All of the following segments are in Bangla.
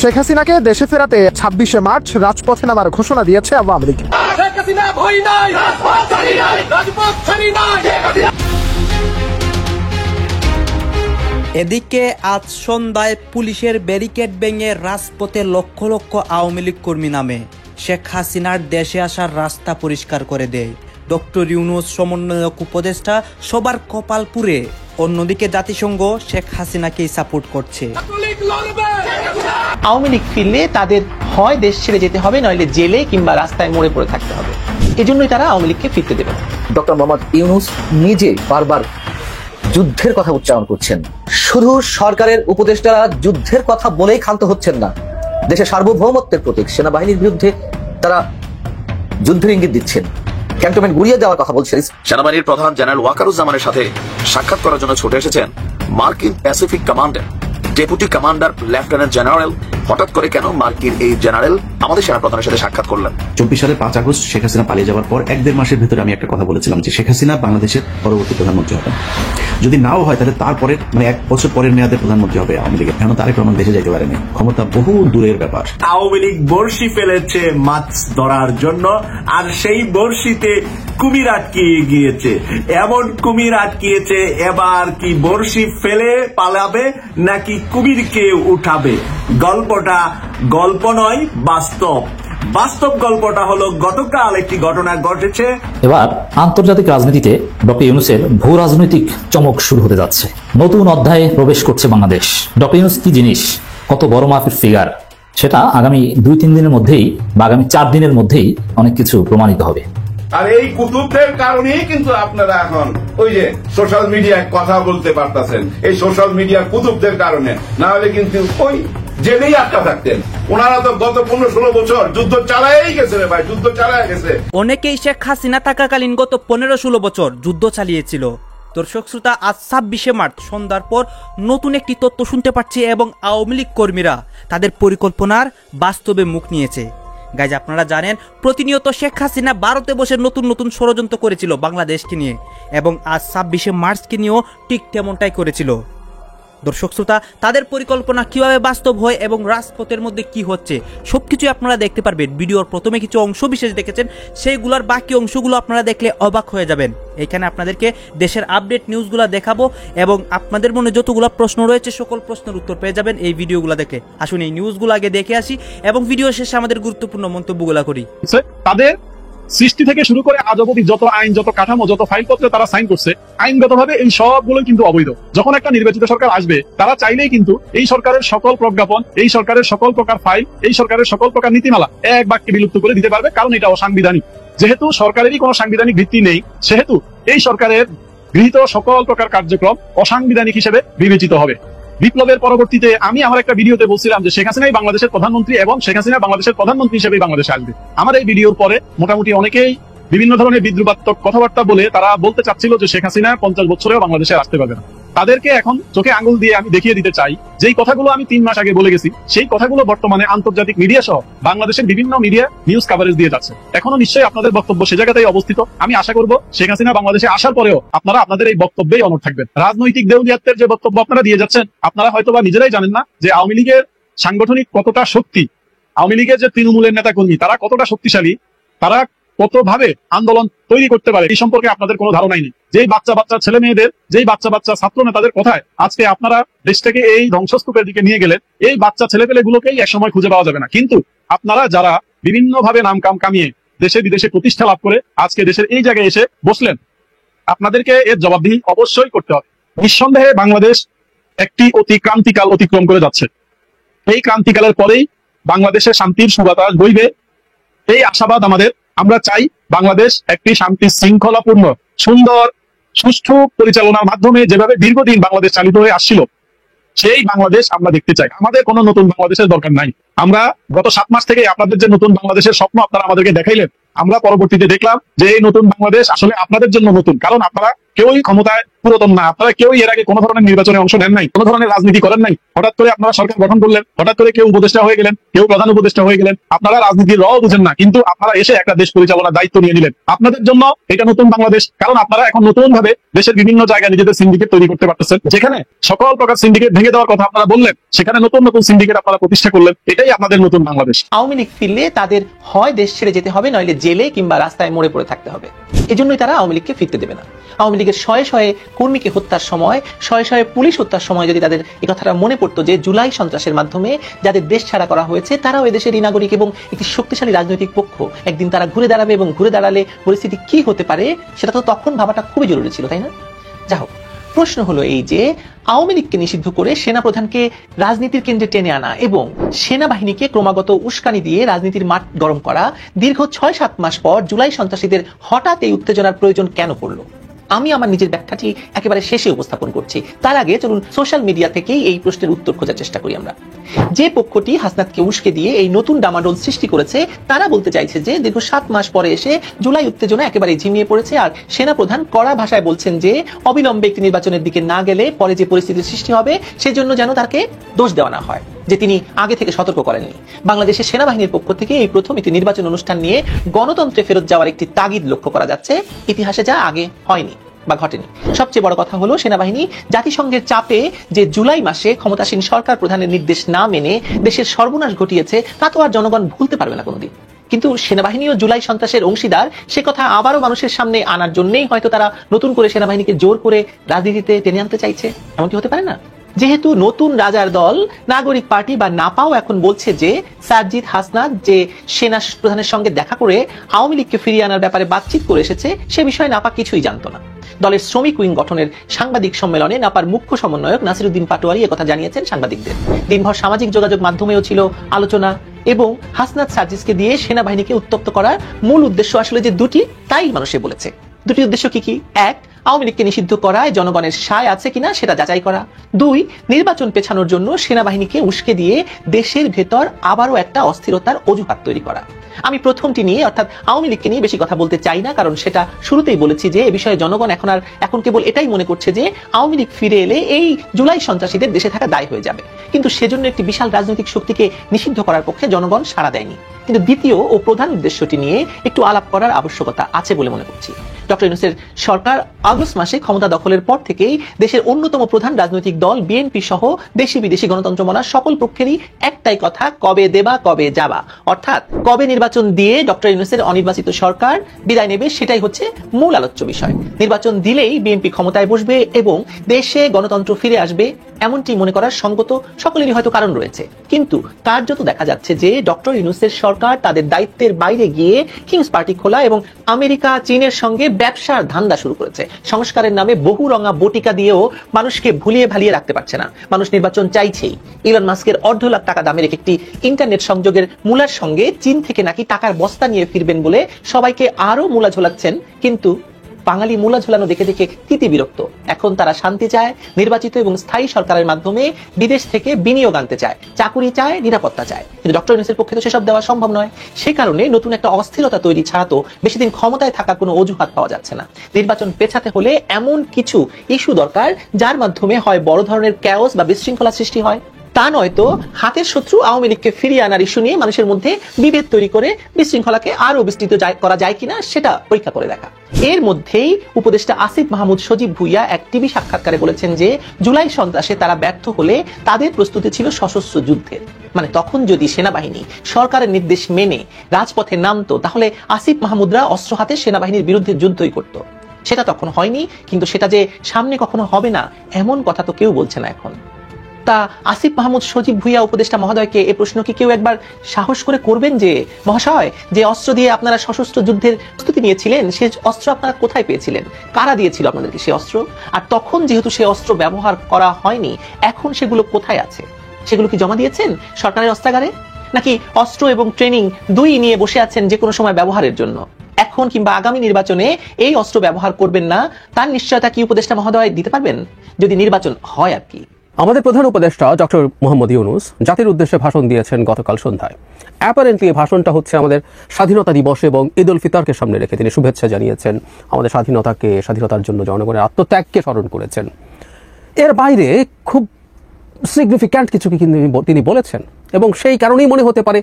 শেখ হাসিনাকে দেশে ফেরাতে 26শে মার্চ রাজপথে নামার ঘোষণা দিয়েছে আওয়ামী লীগ। এদিকে আজ সন্ধ্যায় পুলিশের ব্যারিকেড ভেঙে রাজপথে লক্ষ লক্ষ আওয়ামী লীগ কর্মী নামে শেখ হাসিনার দেশে আসার রাস্তা পরিষ্কার করে দেয়। ডক্টর ইউনূস সমন্বয়ক উপদেষ্টা সবার কপাল পুড়ে। অন্যদিকে জাতিসংঘ শেখ হাসিনাকেই সাপোর্ট করছে। আওয়ামী লীগ ফিরলে তাদের হয় দেশ ছেড়ে যেতে হবে, নইলে জেলে কিংবা রাস্তায় মরে পড়ে থাকতে হবে। এজন্যই তারা আওয়ামী লীগকে ফিরতে দেবে না। ডক্টর মোহাম্মদ ইউনূস নিজে বারবার যুদ্ধের কথা উচ্চারণ করছেন। শুধু সরকারের উপদেষ্টারা যুদ্ধের কথা বলেই ক্ষান্ত হচ্ছেন না, দেশের সার্বভৌমত্বের প্রতীক সেনাবাহিনীর বিরুদ্ধে তারা যুদ্ধের ইঙ্গিত দিচ্ছেন, ক্যান্টনমেন্ট গুড়িয়ে দেওয়ার কথা বলছেন। সেনাবাহিনীর প্রধান জেনারেল ওয়াকারুজ্জামানের সাথে সাক্ষাৎ করার জন্য ছুটে এসেছেন মার্কিন প্যাসিফিক কমান্ডের ডেপুটি কমান্ডার লেফটেন্যান্ট জেনারেল। হঠাৎ করে কেন মার্কিন এই জেনারেল আমাদের সেনাপ্রধানের সাথে সাক্ষাৎ করলেন? 24 সালের 5 আগস্ট শেখ হাসিনা পালিয়ে যাওয়ার পর 1-1.5 মাসের ভিতরে আমি একটা কথা বলেছিলাম যে শেখ হাসিনা বাংলাদেশের পরবর্তী প্রধানমন্ত্রী হবেন। যদি নাও হয় তাহলে তারপরে 1 বছর পরের মেয়াদে প্রধানমন্ত্রী হবে আওয়ামী লীগের। কেন তারেক রহমান দেশে যাইতে পারেনি? ক্ষমতা বহু দূরের ব্যাপার। আওয়ামী লীগ বর্ষি ফেলেছে মাছ ধরার জন্য, আর সেই বর্ষিতে কুমির আটকিয়ে গিয়েছে। এমন কুমির আটকিয়েছে, এবার কি বর্ষি ফেলে পালাবে নাকি কুমিরকে উঠাবে? গল্পটা গল্প নয়, বাস্তব। বাস্তব গল্পটা হলো গতকাল একটি ঘটনা ঘটেছে। এবার আন্তর্জাতিক রাজনীতিতে ডক্টর ইউনূসের ভূ রাজনৈতিক চমক শুরু হতে যাচ্ছে। নতুন অধ্যায়ে প্রবেশ করছে বাংলাদেশ। ডক্টর ইউনূস কি জিনিস, কত বড় মাপের ফিগার, সেটা আগামী 2-3 দিনের মধ্যেই বা আগামী 4 দিনের মধ্যেই অনেক কিছু প্রমাণিত হবে। আর এই কুতুবদের কারণেই কিন্তু আপনারা এখন ওই যে সোশ্যাল মিডিয়ায় কথা বলতে পারতেছেন, এই সোশ্যাল মিডিয়ার কুতুবদের কারণে। না হলে কিন্তু ওই জেলেই আটকা থাকতেন। ওনারা তো গত 15-16 বছর যুদ্ধ চালায়েই গেছে রে ভাই, যুদ্ধ চালায় গেছে। অনেকেই শেখ হাসিনা থাকাকালীন গত 15-16 বছর যুদ্ধ চালিয়েছিল। দর্শক শ্রোতা, আজ 26শে মার্চ সন্ধ্যার পর নতুন একটি তথ্য শুনতে পাচ্ছি এবং আওয়ামী লীগ কর্মীরা তাদের পরিকল্পনার বাস্তবে মুখ নিয়েছে। গাইজ, আপনারা জানেন প্রতিনিয়ত শেখ হাসিনা ভারতে বসে নতুন নতুন ষড়যন্ত্র করেছিল বাংলাদেশকে নিয়ে, এবং আজ 26শে মার্চকে নিয়েও ঠিক তেমনটাই করেছিল। দর্শক শ্রোতা, তাদের পরিকল্পনা কিভাবে বাস্তব হয় এবং রাজপথের মধ্যে কি হচ্ছে সবকিছু আপনারা দেখতে পারবেন। ভিডিওর প্রথমে কিছু অংশ বিশেষ দেখেছেন, সেইগুলোর বাকি অংশগুলো আপনারা দেখলে অবাক হয়ে যাবেন। এখানে আপনাদেরকে দেশের আপডেট নিউজগুলো দেখাবো এবং আপনাদের মনে যতগুলো প্রশ্ন রয়েছে সকল প্রশ্নের উত্তর পেয়ে যাবেন এই ভিডিওগুলো দেখে। আসুন এই নিউজগুলো আগে দেখে আসি এবং ভিডিও শেষে আমাদের গুরুত্বপূর্ণ মন্তব্যগুলো করি। তাদের সৃষ্টি থেকে শুরু করে আজ অবধি যত আইন, যত কাঠামো, যত ফাইলপত্রে তারা সাইন করছে, আইনগতভাবে এই সবগুলো কিন্তু অবৈধ। যখন একটা নির্বাচিত সরকার আসবে, তারা চাইলেই কিন্তু এই সরকারের সকল প্রজ্ঞাপন, এই সরকারের সকল প্রকার ফাইল, এই সরকারের সকল প্রকার নীতিমালা এক বাক্যে বিলুপ্ত করে দিতে পারবে, কারণ এটা অসাংবিধানিক। যেহেতু সরকারেরই কোনো সাংবিধানিক ভিত্তি নেই, সেহেতু এই সরকারের গৃহীত সকল প্রকার কার্যক্রম অসাংবিধানিক হিসেবে বিবেচিত হবে। বিপ্লবের পরবর্তীতে আমি আমার একটা ভিডিওতে বলছিলাম যে শেখ হাসিনাই বাংলাদেশের প্রধানমন্ত্রী এবং শেখ হাসিনা বাংলাদেশের প্রধানমন্ত্রী হিসেবে বাংলাদেশে আসবে। আমার এই ভিডিওর পরে মোটামুটি অনেকেই বিভিন্ন ধরনের বিদ্রুপাত্মক কথাবার্তা বলে তারা বলতে চাচ্ছিল যে শেখ হাসিনা 50 বছরেও বাংলাদেশে আসতে পারবে না। তাদেরকে এখন চোখে আঙুল দিয়ে আমি দেখিয়ে দিতে চাই, যেই কথাগুলো আমি 3 মাস আগে বলে গেছি, সেই কথাগুলো বর্তমানে আন্তর্জাতিক মিডিয়া সহ বাংলাদেশের বিভিন্ন মিডিয়া নিউজ কভারেজ দিয়ে যাচ্ছে। এখনো নিশ্চয়ই আপনাদের বক্তব্য সে জায়গাতেই অবস্থিত। আমি আশা করব শেখ হাসিনা বাংলাদেশে আসার পরেও আপনারা আপনাদের এই বক্তব্যেই অনড় থাকবেন। রাজনৈতিক দেউলিয়াত্বের যে বক্তব্য আপনারা দিয়ে যাচ্ছেন, আপনারা হয়তোবা নিজেরাই জানেন না যে আওয়ামী লীগের সাংগঠনিক কতটা শক্তি, আওয়ামী লীগের যে তৃণমূলের নেতা কর্মী তারা কতটা শক্তিশালী, তারা কতভাবে আন্দোলন তৈরি করতে পারে, এই সম্পর্কে আপনাদের কোনো ধারণাই নেই। যেই বাচ্চা বাচ্চা ছেলে মেয়েদের, যেই বাচ্চা বাচ্চা ছাত্র নেতাদের কথায় আজকে আপনারা দেশটাকে এই ধ্বংসস্তূপের দিকে নিয়ে গেলেন, এই বাচ্চা ছেলেপেলে গুলোকেই একসময় খুঁজে পাওয়া যাবে না। কিন্তু আপনারা যারা বিভিন্ন ভাবে নাম কাম কামিয়ে দেশে বিদেশে প্রতিষ্ঠা লাভ করে আজকে দেশের এই জায়গায় এসে বসলেন, আপনাদেরকে এর জবাবদিহি অবশ্যই করতে হবে। নিঃসন্দেহে বাংলাদেশ একটি অতি ক্রান্তিকাল অতিক্রম করে যাচ্ছে। এই ক্রান্তিকালের পরেই বাংলাদেশের শান্তির সুবাতাস বইবে, এই আশাবাদ আমাদের। আমরা চাই বাংলাদেশ একটি শান্তি শৃঙ্খলাপূর্ণ, সুন্দর, সুষ্ঠু পরিচালনার মাধ্যমে যেভাবে দীর্ঘদিন বাংলাদেশ চালিত হয়ে আসছিল, সেই বাংলাদেশ আমরা দেখতে চাই। আমাদের কোনো নতুন বাংলাদেশের দরকার নাই। আমরা গত 7 মাস থেকে আপনাদের যে নতুন বাংলাদেশের স্বপ্ন আপনারা আমাদেরকে দেখাইলেন, আমরা পরবর্তীতে দেখলাম যে এই নতুন বাংলাদেশ আসলে আপনাদের জন্য নতুন, কারণ আপনারা কেউই ক্ষমতায় পুরাতন না, আপনারা কেউই এর আগে কোনো ধরনের নির্বাচনে অংশ নেন নাই, কোনো ধরনের রাজনীতি করেন নাই। হঠাৎ করে আপনারা সরকার গঠন করলেন, হঠাৎ করে কেউ উপদেষ্টা হয়ে গেলেন, কেউ প্রধান উপদেষ্টা হয়ে গেলেন। আপনারা রাজনীতির র বুঝেন না, কিন্তু আপনারা এসে একটা দেশ পরিচালনার দায়িত্ব নিয়ে নিলেন। আপনাদের জন্য এটা নতুন বাংলাদেশ, কারণ আপনারা এখন নতুন ভাবে দেশের বিভিন্ন জায়গায় নিজেদের সিন্ডিকেট তৈরি করতে পারতেছেন। যেখানে সকল প্রকার সিন্ডিকেট ভেঙে দেওয়ার কথা আপনারা বললেন, সেখানে নতুন নতুন সিন্ডিকেট আপনারা প্রতিষ্ঠা করলেন। এটাই আপনাদের নতুন বাংলাদেশ। আওয়ামী লীগ ফিরলে তাদের হয় দেশ ছেড়ে যেতে হবে, নইলে জেলে কিংবা রাস্তায় মরে পড়ে থাকতে হবে। এজন্যই তারা আওয়ামী লীগকে ফিরতে দেবে না। আওয়ামী লীগের শয়ে শয়ে কর্মীকে হত্যার সময়, শয়ে শয়ে পুলিশ হত্যার সময় যদি তাদের এই কথাটা মনে পড়তো যে জুলাই সন্ত্রাসের মাধ্যমে যাদের দেশ ছাড়া করা হয়েছে তারাও এদেশেরই নাগরিক এবং একটি শক্তিশালী রাজনৈতিক পক্ষ, একদিন তারা ঘুরে দাঁড়াবে এবং ঘুরে দাঁড়ালে পরিস্থিতি কি হতে পারে সেটা তো তখন ভাবাটা খুবই জরুরি ছিল, তাই না? যা হোক, প্রশ্ন হলো এই যে আওয়ামী লীগকে নিষিদ্ধ করে সেনাপ্রধানকে রাজনীতির কেন্দ্রে টেনে আনা এবং সেনাবাহিনীকে ক্রমাগত উস্কানি দিয়ে রাজনীতির মাঠ গরম করা দীর্ঘ ৬-৭ মাস পর জুলাই সন্ত্রাসীদের হঠাৎ এই উত্তেজনার প্রয়োজন কেন পড়লো? আমি আমার নিজের ব্যাখ্যাটি একেবারে শেষে উপস্থাপন করছি। তার আগে চলুন সোশ্যাল মিডিয়া থেকেই এই প্রশ্নের উত্তর খোঁজার চেষ্টা করি আমরা। যে পক্ষটি হাসনাতকে উস্কে দিয়ে এই নতুন ডামাডোল সৃষ্টি করেছে তারা বলতে চাইছে যে দীর্ঘ ৭ মাস পরে এসে জুলাই উত্তেজনা একেবারে ঝিমিয়ে পড়েছে, আর সেনাপ্রধান কড়া ভাষায় বলছেন যে অবিলম্বে একটি নির্বাচনের দিকে না গেলে পরে যে পরিস্থিতির সৃষ্টি হবে সেজন্য যেন তাকে দোষ দেওয়া না হয় যে তিনি আগে থেকে সতর্ক করেননি। বাংলাদেশের সেনাবাহিনীর পক্ষ থেকে এই প্রথম একটি নির্বাচন অনুষ্ঠান নিয়ে গণতন্ত্রে ফেরত যাওয়ার একটি তাগিদ লক্ষ্য করা যাচ্ছে, ইতিহাসে যা আগে হয়নি বা ঘটেনি। সবচেয়ে বড় কথা হলো সেনাবাহিনী জাতিসংঘের চাপে যে জুলাই মাসে ক্ষমতাসীন সরকার প্রধানের নির্দেশ না মেনে দেশের সর্বনাশ ঘটিয়েছে তা তো আর জনগণ ভুলতে পারবে না কোনোদিন। কিন্তু সেনাবাহিনীও জুলাই সন্ত্রাসের অংশীদার সে কথা আবারও মানুষের সামনে আনার জন্যই হয়তো তারা নতুন করে সেনাবাহিনীকে জোর করে রাজনীতিতে টেনে আনতে চাইছে, এমনকি হতে পারে না? যেহেতু নতুন রাজার দল নাগরিক পার্টি বা নাপাও এখন বলছে যে সার্জিদ হাসনাত যে সেনা প্রধানের সঙ্গে দেখা করে আওয়ামী লীগকে ফিরিয়ে আনার ব্যাপারে বাতচিত করে এসেছে সে বিষয়ে নাপা কিছুই জানতো না। দলের শ্রমিক উইং গঠনের সাংবাদিক সম্মেলনে নাপার মুখ্য সমন্বয়ক নাসিরউদ্দিন পাটোয়ারি একথা জানিয়েছেন সাংবাদিকদের। দিনভর সামাজিক যোগাযোগ মাধ্যমেও ছিল আলোচনা এবং হাসনাত সার্জিসকে দিয়ে সেনাবাহিনীকে উত্তপ্ত করার মূল উদ্দেশ্য আসলে যে দুটি, তাই মানুষে বলেছে। দুটি উদ্দেশ্য কি কি? এক, আওয়ামী লীগকে নিষিদ্ধ করায় জনগণের সায় আছে কিনা সেটা যাচাই করা। দুই, নির্বাচন পেছানোর জন্য সেনাবাহিনীকে উস্কে দিয়ে দেশের ভেতর আবারও একটা অস্থিরতার অজুহাত তৈরি করা। আমি প্রথমটি নিয়ে অর্থাৎ আওয়ামী লীগকে নিয়ে বেশি কথা বলতে চাই না, কারণ সেটা শুরুতেই বলেছি যে এ বিষয়ে জনগণ এখন কেবল এটাই মনে করছে যে আওয়ামী লীগ ফিরে এলে এই জুলাই সন্ত্রাসীদের দেশে থাকা দায় হয়ে যাবে, কিন্তু সেজন্য একটি বিশাল রাজনৈতিক শক্তিকে নিষিদ্ধ করার পক্ষে জনগণ সাড়া দেয়নি। কিন্তু দ্বিতীয় ও প্রধান উদ্দেশ্যটি নিয়ে একটু আলাপ করার আবশ্যকতা আছে বলে মনে করছি। ডক্টর ইউনূসের সরকার আগস্ট মাসে ক্ষমতা দখলের পর থেকেই দেশের অন্যতম প্রধান রাজনৈতিক দল বিএনপি সহ দেশি বিদেশি গণতন্ত্র মানা সকল পক্ষেরই একটাই কথা, কবে দেবা কবে যাবা, অর্থাৎ কবে নির্বাচন দিয়ে ডক্টর ইউনূসের অনির্বাচিত সরকার বিদায় নেবে সেটাই হচ্ছে মূল আলোচ্য বিষয়। নির্বাচন দিলেই বিএনপি ক্ষমতায় বসবে এবং দেশে গণতন্ত্র ফিরে আসবে এমনটি মনে করার সঙ্গত সকলেরই হয়তো কারণ রয়েছে। কিন্তু কার্যত দেখা যাচ্ছে যে ডক্টর ইউনূসের সরকার তাদের দায়িত্বের বাইরে গিয়ে কিংস পার্টি খোলা এবং আমেরিকা চীনের সঙ্গে ব্যবসার ধান্দা শুরু করেছে। সংস্কারের নামে বহু রঙা বটিকা দিয়েও মানুষকে ভুলিয়ে ভালিয়ে রাখতে পারছে না। মানুষ নির্বাচন চাইছেই। ইলন মাস্কের 1.5 লাখ টাকা দামের একটি ইন্টারনেট সংযোগের মূলার সঙ্গে চীন থেকে নাকি টাকার বস্তা নিয়ে ফিরবেন বলে সবাইকে আরো মূলা ঝোলাচ্ছেন, কিন্তু বাঙালি মূলা ঝোলানো দেখে দেখে তিতি বিরক্ত। এখন তারা শান্তি চায়, নির্বাচিত এবং স্থায়ী সরকারের মাধ্যমে বিদেশ থেকে বিনিয়োগ আনতে চায়, চাকুরি চায়, নিরাপত্তা চায়। কিন্তু ডক্টর ইউনূসের পক্ষে তো সেসব দেওয়া সম্ভব নয়। সে কারণে নতুন একটা অস্থিরতা তৈরি ছাড়া তো বেশি দিন ক্ষমতায় থাকার কোনো অজুহাত পাওয়া যাচ্ছে না। নির্বাচন পেছাতে হলে এমন কিছু ইস্যু দরকার যার মাধ্যমে হয় বড় ধরনের ক্যাওস বা বিশৃঙ্খলা সৃষ্টি হয়, তা নয়তো হাতের শত্রু আওয়ামী লীগকে ফিরিয়ে আনার ইস্যু নিয়ে মানুষের মধ্যে বিভেদ তৈরি করে বিশৃঙ্খলাকে আরো বিস্তৃত করা যায় কিনা সেটা পরীক্ষা করে দেখা। এর মধ্যেই উপদেষ্টা আসিফ মাহমুদ সজীব ভুইয়া এক টিভি সাক্ষাৎকারে বলেছেন যে জুলাই সন্ত্রাসে তারা ব্যর্থ হলে তাদের প্রস্তুতি ছিল সশস্ত্র যুদ্ধের। মানে তখন যদি সেনাবাহিনী সরকারের নির্দেশ মেনে রাজপথে নামতো তাহলে আসিফ মাহমুদরা অস্ত্র হাতে সেনাবাহিনীর বিরুদ্ধে যুদ্ধই করত। সেটা তখন হয়নি, কিন্তু সেটা যে সামনে কখনো হবে না এমন কথা তো কেউ বলছে না এখন। তা আসিফ মাহমুদ সজীব ভুইয়া উপদেষ্টা মহোদয়কে এই প্রশ্ন কি কেউ একবার সাহস করে করবেন যে মহাশয়, যে অস্ত্র দিয়ে আপনারা সশস্ত্র যুদ্ধের প্রস্তুতি নিয়েছিলেন সে অস্ত্র আপনারা কোথায় পেয়েছিলেন, কারা দিয়েছিল আপনাদেরকে সেই অস্ত্র, আর তখন যেহেতু সেই অস্ত্র ব্যবহার করা হয়নি এখন সেগুলো কোথায় আছে, সেগুলো কি জমা দিয়েছেন সরকারের অস্ত্রাগারে, নাকি অস্ত্র এবং ট্রেনিং দুই নিয়ে বসে আছেন যে কোনো সময় ব্যবহারের জন্য? এখন কিংবা আগামী নির্বাচনে এই অস্ত্র ব্যবহার করবেন না তার নিশ্চয়তা কি উপদেষ্টা মহোদয় দিতে পারবেন? যদি নির্বাচন হয় আর কি। আমাদের প্রধান উপদেষ্টা ডক্টর মোহাম্মদ ইউনূস জাতির উদ্দেশ্যে ভাষণ দিয়েছেন গতকাল সন্ধ্যায়। অ্যাপারেন্টলি ভাষণটা হচ্ছে আমাদের স্বাধীনতা দিবস এবং ঈদ উল ফিতরকে সামনে রেখে তিনি শুভেচ্ছা জানিয়েছেন, আমাদের স্বাধীনতার জন্য জনগণের আত্মত্যাগকে স্মরণ করেছেন। এর বাইরে খুব সিগনিফিক্যান্ট কিছু তিনি বলেছেন এবং সেই কারণেই মনে হতে পারে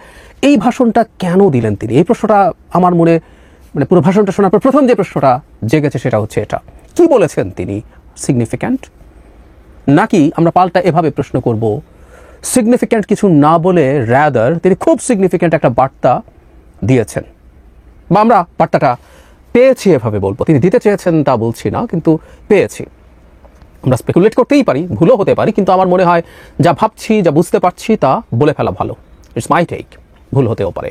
এই ভাষণটা কেন দিলেন তিনি। এই প্রশ্নটা আমার মনে পুরো ভাষণটা শোনার পর প্রথম যে প্রশ্নটা জেগেছে সেটা হচ্ছে এটা, কি বলেছেন তিনি সিগনিফিক্যান্ট? নাকি আমরা পাল্টা এভাবে প্রশ্ন করব, সিগনিফিক্যান্ট কিছু না বলে রাদার তিনি খুব সিগনিফিক্যান্ট একটা বার্তা দিয়েছেন, বা আমরা বার্তাটা পেয়েছি এভাবে বলবো। তিনি দিতে চেয়েছেন তা বলছি না, কিন্তু পেয়েছি। আমরা স্পেকুলেট করতেই পারি, ভুলও হতে পারি, কিন্তু আমার মনে হয় যা ভাবছি, যা বুঝতে পারছি তা বলে ফেলা ভালো। ইটস মাই টেক, ভুল হতেও পারে।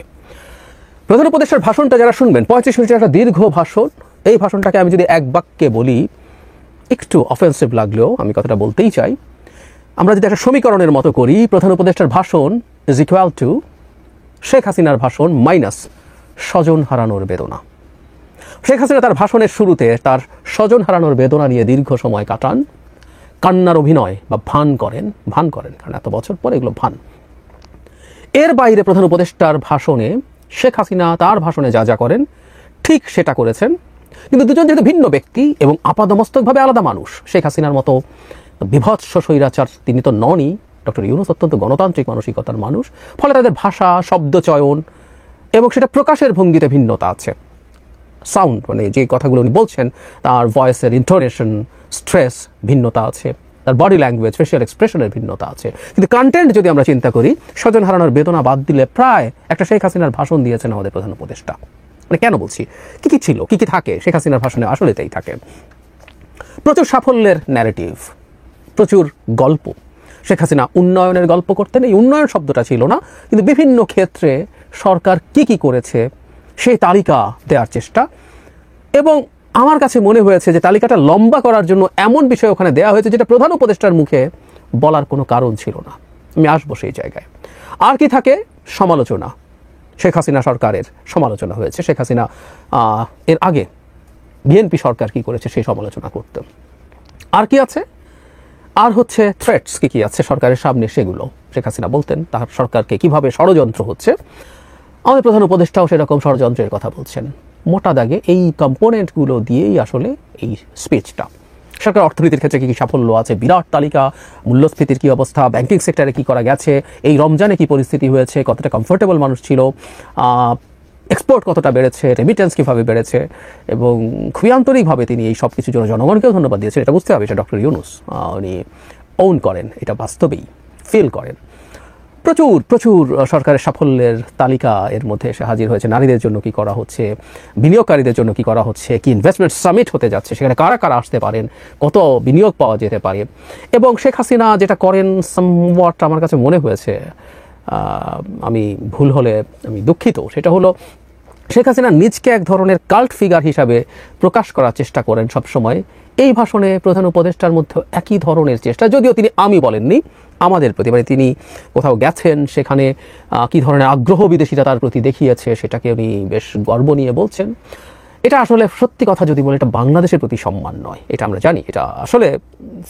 প্রধান উপদেষ্টার ভাষণটা যারা শুনবেন, 35 মিনিটের একটা দীর্ঘ ভাষণ। এই ভাষণটাকে আমি যদি এক বাক্যে বলি, একটু অফেন্সিভ লাগলেও আমি কথাটা বলতেই চাই। আমরা যদি একটা সমীকরণের মতো করি, প্রধান উপদেষ্টার ভাষণ ইজ ইকুয়াল টু শেখ হাসিনার ভাষণ মাইনাস স্বজন হারানোর বেদনা। শেখ হাসিনা তার ভাষণের শুরুতে তার স্বজন হারানোর বেদনা নিয়ে দীর্ঘ সময় কাটান, কান্নার অভিনয় বা ভান করেন, কারণ এত বছর পরে এগুলো ভান। এর বাইরে প্রধান উপদেষ্টার ভাষণে শেখ হাসিনা তার ভাষণে যা যা করেন ঠিক সেটা করেছেন, কিন্তু দুজন যেহেতু ভিন্ন ব্যক্তি এবং আপাদমস্তকভাবে আলাদা মানুষ। শেখ হাসিনার মতো বিভৎস স্বৈরাচার তিনি তো ননই, ডক্টর ইউনূস অত্যন্ত গণতান্ত্রিক মানসিকতার মানুষ, ফলে তাদের ভাষা, শব্দচয়ন এবং সেটা প্রকাশের ভঙ্গিতে ভিন্নতা আছে। সাউন্ড যে কথাগুলো উনি বলছেন, তার ভয়েসের ইন্টোনেশন, স্ট্রেস ভিন্নতা আছে, তার বডি ল্যাঙ্গুয়েজ, ফেশিয়াল এক্সপ্রেশনের ভিন্নতা আছে। কিন্তু কন্টেন্ট যদি আমরা চিন্তা করি, স্বজন হারানোর বেদনা বাদ দিলে প্রায় একটা শেখ হাসিনার ভাষণ দিয়েছেন আমাদের প্রধান উপদেষ্টা। কেন বলছি, কি কি ছিল, কি কি থাকে শেখ হাসিনার ভাষণে? আসলে তাই থাকে প্রচুর সাফল্যের ন্যারেটিভ, প্রচুর গল্প। শেখ হাসিনা উন্নয়নের গল্প করতেন, এই উন্নয়ন শব্দটা ছিল না, কিন্তু বিভিন্ন ক্ষেত্রে সরকার কি কি করেছে সেই তালিকা দেওয়ার চেষ্টা। এবং আমার কাছে মনে হয়েছে যে তালিকাটা লম্বা করার জন্য এমন বিষয় ওখানে দেওয়া হয়েছে যেটা প্রধান উপদেষ্টার মুখে বলার কোনো কারণ ছিল না। আমি আসবো সেই জায়গায়। আর কি থাকে? সমালোচনা। শেখ হাসিনা সরকারের সমালোচনা হয়েছে। শেখ হাসিনা এর আগে বিএনপি সরকার কি করেছে সেই সমালোচনা করতেন। আর কি আছে? আর হচ্ছে থ্রেটস কি কি আছে সরকারের সামনে, সেগুলো শেখ হাসিনা বলতেন। তার সরকারকে কিভাবে ষড়যন্ত্র হচ্ছে, আমাদের প্রধান উপদেষ্টাও সেরকম ষড়যন্ত্রের কথা বলছেন। মোটা দাগে এই কম্পোনেন্টগুলো দিয়েই আসলে এই স্পিচটা। সরকার অর্থনীতির ক্ষেত্রে কী কী সাফল্য আছে, বিরাট তালিকা, মূল্যস্ফীতির কী অবস্থা, ব্যাংকিং সেক্টরে কী করা গেছে, এই রমজানে কী পরিস্থিতি হয়েছে, কতটা কমফোর্টেবল মানুষ ছিল, এক্সপোর্ট কতটা বেড়েছে, রেমিটেন্স কীভাবে বেড়েছে, এবং খুবই আন্তরিকভাবে তিনি এই সব কিছুর জন্য জনগণকেও ধন্যবাদ দিয়েছেন। এটা বুঝতে হবে, এটা ডক্টর ইউনূস উনি ওন করেন, এটা বাস্তবেই ফিল করেন। প্রচুর প্রচুর সরকারের সাফল্যের তালিকা এর মধ্যে এসে হাজির হয়েছে। নারীদের জন্য কি করা হচ্ছে, বিনিয়োগকারীদের জন্য কি করা হচ্ছে, কি ইনভেস্টমেন্ট সামিট হতে যাচ্ছে, সেখানে কারা কারা আসতে পারেন, কত বিনিয়োগ পাওয়া যেতে পারে। এবং শেখ হাসিনা যেটা করেন সামওয়াট আমার কাছে মনে হয়েছে, আমি ভুল হলে আমি দুঃখিত, সেটা হলো শেখ হাসিনা নিজকে এক ধরনের কাল্ট ফিগার হিসাবে প্রকাশ করার চেষ্টা করেন সবসময়। এই ভাষণে প্রধান উপদেষ্টার মধ্যে একই ধরনের চেষ্টা, যদিও তিনি আমি বলেননি, আমাদের প্রতি, মানে তিনি কোথাও গেছেন সেখানে কী ধরনের আগ্রহ বিদেশিরা তার প্রতি দেখিয়েছে সেটাকে উনি বেশ গর্ব নিয়ে বলছেন। এটা আসলে সত্যি কথা যদি বলে, এটা বাংলাদেশের প্রতি সম্মান নয়, এটা আমরা জানি। এটা আসলে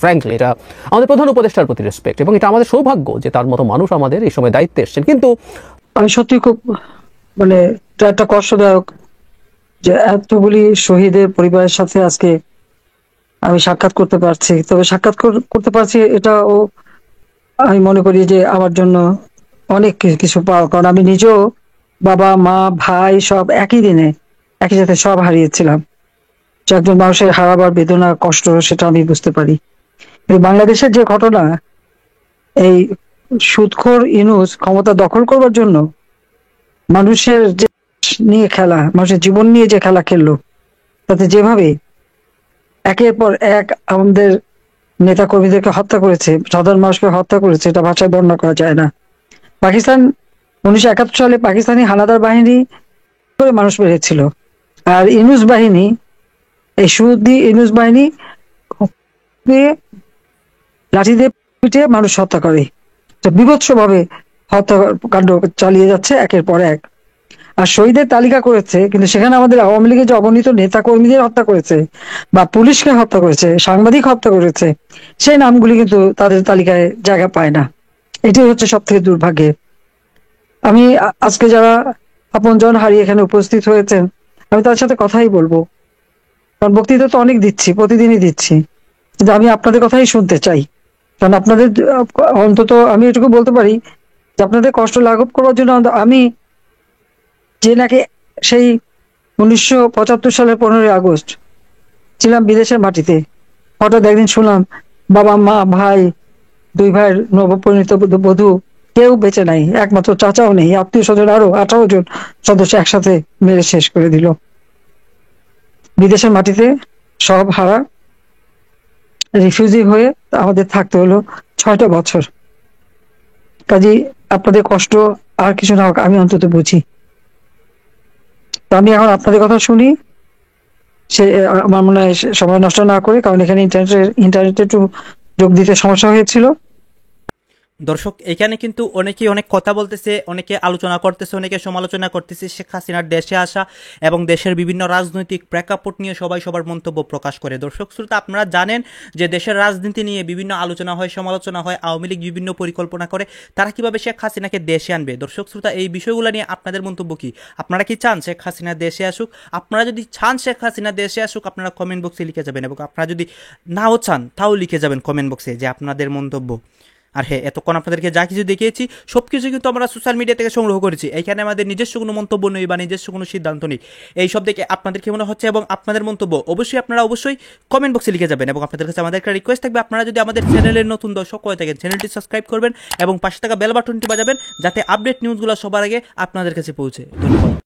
ফ্র্যাঙ্কলি এটা আমাদের প্রধান উপদেষ্টার প্রতি রেসপেক্ট, এবং এটা আমাদের সৌভাগ্য যে তার মতো মানুষ আমাদের এই সময় দায়িত্বে এসছেন। কিন্তু আমি সত্যি খুব এটা একটা কষ্টদায়ক যে এতগুলি শহীদের পরিবারের সাথে আজকে আমি সাক্ষাৎ করতে পারছি। তবে সাক্ষাৎ করতে পারছি এটাও আমি মনে করি যে আমার জন্য অনেক কিছু পাওয়া, কারণ আমি নিজেও বাবা, মা, ভাই সব একই দিনে একই সাথে সব হারিয়েছিলাম। যে একজন মানুষের হারাবার বেদনা, কষ্ট, সেটা আমি বুঝতে পারি। বাংলাদেশের যে ঘটনা, এই সুদখোর ইউনূস ক্ষমতা দখল করবার জন্য মানুষের যে নিয়ে খেলা, মানুষের জীবন নিয়ে যে খেলা খেললো, তাতে যেভাবে একের পর এক আমাদের নেতা কর্মীদেরকে হত্যা করেছে, সাধারণ মানুষকে হত্যা করেছে, এটা ভাষায় বর্ণনা করা যায় না। পাকিস্তান 1971 সালে পাকিস্তানি হানাদার বাহিনী করে মানুষ মেরেছিল, আর ইউনূস বাহিনী, এই সুদি ইউনূস বাহিনী লাঠি দিয়ে পিটিয়ে মানুষ হত্যা করে। বিভৎসভাবে হত্যাকাণ্ড চালিয়ে যাচ্ছে একের পর এক। আর শহীদের তালিকা করেছে, কিন্তু সেখানে আমাদের আওয়ামী লীগের যে অবনীত নেতা কর্মীদের হত্যা করেছে, বা পুলিশকে হত্যা করেছে, সাংবাদিক হত্যা করেছে, সেই নামগুলি কিন্তু তাদের তালিকায় জায়গা পায় না। এটাই হচ্ছে সব থেকে দুর্ভাগ্যের। আমি আজকে যারা আপনজন হারিয়ে এখানে উপস্থিত হয়েছেন, আমি তার সাথে কথাই বলবো, কারণ বক্তৃতা তো অনেক দিচ্ছি, প্রতিদিনই দিচ্ছি, কিন্তু আমি আপনাদের কথাই শুনতে চাই। কারণ আপনাদের অন্তত আমি এটুকু বলতে পারি যে আপনাদের কষ্ট লাঘব করবার জন্য আমি যে নাকি সেই 1975 সালের 15ই আগস্ট ছিলাম বিদেশের মাটিতে, হঠাৎ একদিন শুনলাম বাবা মা ভাই 2 ভাইয়ের নবপরিণীত বধূ কেউ বেঁচে নাই, একমাত্র চাচাও নেই, আত্মীয় স্বজন আরো 18 জন সদস্য একসাথে মেরে শেষ করে দিল। বিদেশের মাটিতে সব হারা রিফিউজি হয়ে আমাদের থাকতে হলো 6টা বছর। কাজেই আপনাদের কষ্ট আর কিছু না হোক আমি অন্তত বুঝি। তো আমি এখন আপনাদের কথা শুনি, সে আমার মনে হয় সময় নষ্ট না করে, কারণ এখানে ইন্টারনেটে একটু যোগ দিতে সমস্যা হয়েছিল। দর্শক, এখানে কিন্তু অনেকেই অনেক কথা বলতেছে, অনেকে আলোচনা করতেছে, অনেকে সমালোচনা করতেছে শেখ হাসিনার দেশে আসা এবং দেশের বিভিন্ন রাজনৈতিক প্রেক্ষাপট নিয়ে সবাই সবার মন্তব্য প্রকাশ করে। দর্শক শ্রোতা, আপনারা জানেন যে দেশের রাজনীতি নিয়ে বিভিন্ন আলোচনা হয়, সমালোচনা হয়, আওয়ামী লীগ বিভিন্ন পরিকল্পনা করে তারা কিভাবে শেখ হাসিনাকে দেশে আনবে। দর্শক শ্রোতা, এই বিষয়গুলো নিয়ে আপনাদের মন্তব্য কি? আপনারা কি চান শেখ হাসিনা দেশে আসুক? আপনারা যদি চান শেখ হাসিনা দেশে আসুক, আপনারা কমেন্ট বক্সে লিখে যাবেন, এবং আপনারা যদি নাও চান তাও লিখে যাবেন কমেন্ট বক্সে যে আপনাদের মন্তব্য। আর হ্যাঁ, এতক্ষণ আপনাদেরকে যা কিছু দেখিয়েছি সব কিছু কিন্তু আমরা সোশ্যাল মিডিয়া থেকে সংগ্রহ করেছি। এইখানে আমাদের নিজস্ব কোনো মন্তব্য নেই বা নিজস্ব কোনো সিদ্ধান্ত নেই। এই সব দেখে আপনাদের কি মনে হচ্ছে এবং আপনাদের মন্তব্য আপনারা অবশ্যই কমেন্ট বক্সে লিখে যাবেন। এবং আপনাদের কাছে আমাদের একটা রিকোয়েস্ট থাকবে, আপনারা যদি আমাদের চ্যানেলের নতুন দর্শক হয়ে থাকেন, চ্যানেলটি সাবস্ক্রাইব করবেন এবং পাশে থাকা বেল বাটনটি বাজাবেন, যাতে আপডেট নিউজগুলো সবার আগে আপনাদের কাছে পৌঁছে। ধন্যবাদ।